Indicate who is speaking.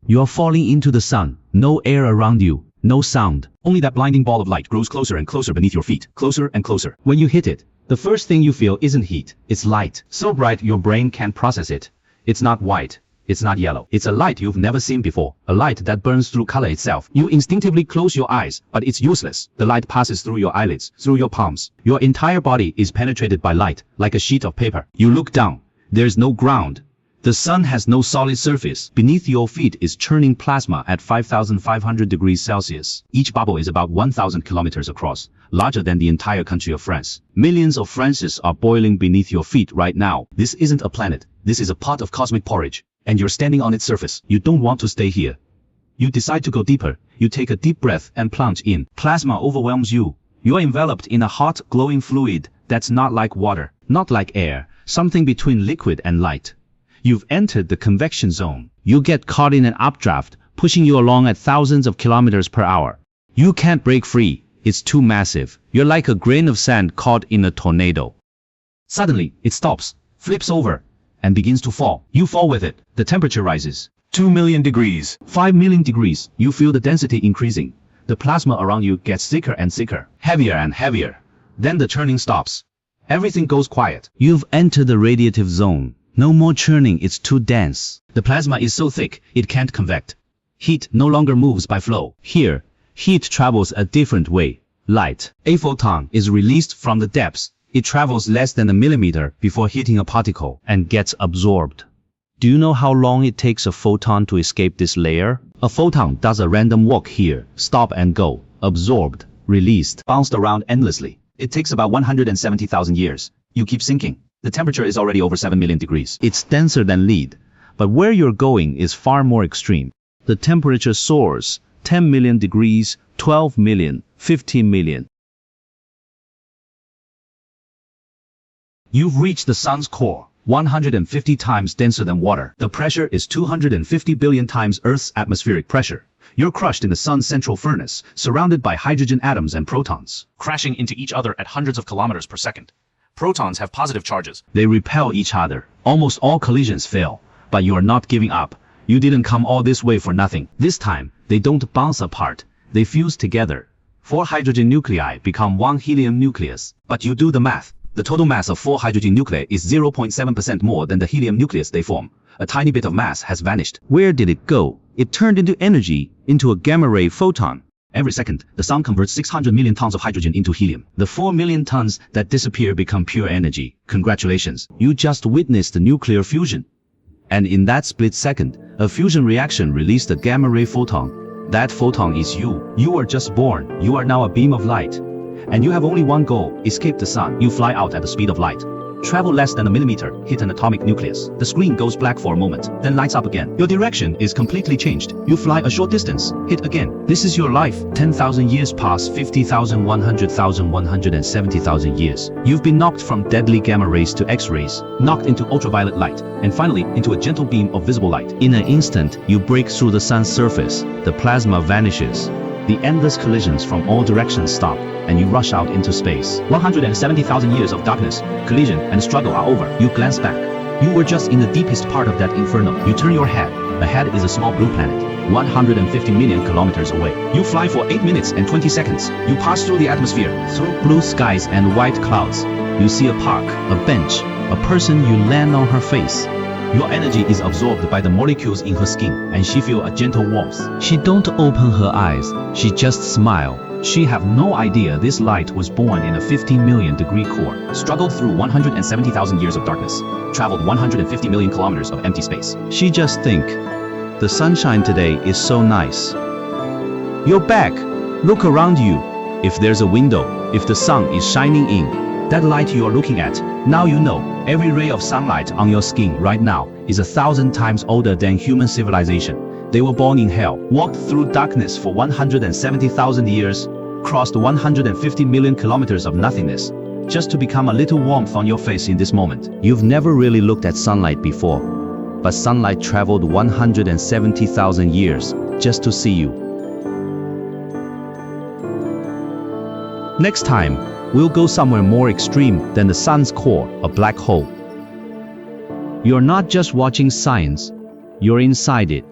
Speaker 1: You are falling into the sun, no air around you, no sound. Only that blinding ball of light grows closer and closer beneath your feet, closer and closer. When you hit it, the first thing you feel isn't heat, it's light. So bright your brain can't process it. It's not white. It's not yellow. It's a light you've never seen before. A light that burns through color itself. You instinctively close your eyes, but it's useless. The light passes through your eyelids, through your palms. Your entire body is penetrated by light, like a sheet of paper. You look down. There's no ground. The sun has no solid surface. Beneath your feet is churning plasma at 5,500 degrees Celsius. Each bubble is about 1,000 kilometers across, larger than the entire country of France. Millions of Frances are boiling beneath your feet right now. This isn't a planet. This is a pot of cosmic porridge. And you're standing on its surface. You don't want to stay here. You decide to go deeper. You take a deep breath and plunge in. Plasma overwhelms you. You are enveloped in a hot, glowing fluid that's not like water, not like air, something between liquid and light. You've entered the convection zone. You get caught in an updraft, pushing you along at thousands of kilometers per hour. You can't break free. It's too massive. You're like a grain of sand caught in a tornado. Suddenly, it stops, flips over, and begins to fall. You fall with it. The temperature rises. 2 million degrees. 5 million degrees. You feel the density increasing. The plasma around you gets thicker and thicker, heavier and heavier. Then the churning stops. Everything goes quiet. You've entered the radiative zone. No more churning, it's too dense. The plasma is so thick, it can't convect. Heat no longer moves by flow. Here, heat travels a different way. Light, a photon, is released from the depths. It travels less than a millimeter before hitting a particle and gets absorbed. Do you know how long it takes a photon to escape this layer? A photon does a random walk here, stop and go, absorbed, released, bounced around endlessly. It takes about 170,000 years. You keep sinking. The temperature is already over 7 million degrees. It's denser than lead, but where you're going is far more extreme. The temperature soars, 10 million degrees, 12 million, 15 million. You've reached the sun's core, 150 times denser than water. The pressure is 250 billion times Earth's atmospheric pressure. You're crushed in the sun's central furnace, surrounded by hydrogen atoms and protons, crashing into each other at hundreds of kilometers per second. Protons have positive charges. They repel each other. Almost all collisions fail, but you are not giving up. You didn't come all this way for nothing. This time, they don't bounce apart. They fuse together. 4 hydrogen nuclei become 1 helium nucleus. But you do the math. The total mass of 4 hydrogen nuclei is 0.7% more than the helium nucleus they form. A tiny bit of mass has vanished. Where did it go? It turned into energy, into a gamma-ray photon. Every second, the sun converts 600 million tons of hydrogen into helium. The 4 million tons that disappear become pure energy. Congratulations, you just witnessed the nuclear fusion. And in that split second, a fusion reaction released a gamma-ray photon. That photon is you. You are just born. You are now a beam of light. And you have only one goal, escape the sun. You fly out at the speed of light. Travel less than a millimeter, hit an atomic nucleus. The screen goes black for a moment, then lights up again. Your direction is completely changed. You fly a short distance, hit again. This is your life. 10,000 years pass, 50,000, 100,000, 170,000 years. You've been knocked from deadly gamma rays to X-rays, knocked into ultraviolet light, and finally into a gentle beam of visible light. In an instant, you break through the sun's surface. The plasma vanishes. The endless collisions from all directions stop, and you rush out into space. 170,000 years of darkness, collision, and struggle are over. You glance back. You were just in the deepest part of that inferno. You turn your head. Ahead is a small blue planet, 150 million kilometers away. You fly for 8 minutes and 20 seconds. You pass through the atmosphere, through blue skies and white clouds. You see a park, a bench, a person. You land on her face. Your energy is absorbed by the molecules in her skin, and she feels a gentle warmth. She don't open her eyes, she just smile. She have no idea this light was born in a 15 million degree core, struggled through 170,000 years of darkness, traveled 150 million kilometers of empty space. She just think, the sunshine today is so nice. You're back. Look around you. If there's a window, if the sun is shining in, that light you're looking at, now you know, every ray of sunlight on your skin right now is 1,000 times older than human civilization. They were born in hell, walked through darkness for 170,000 years, crossed 150 million kilometers of nothingness, just to become a little warmth on your face in this moment. You've never really looked at sunlight before, but sunlight traveled 170,000 years just to see you. Next time, we'll go somewhere more extreme than the sun's core, a black hole. You're not just watching science, you're inside it.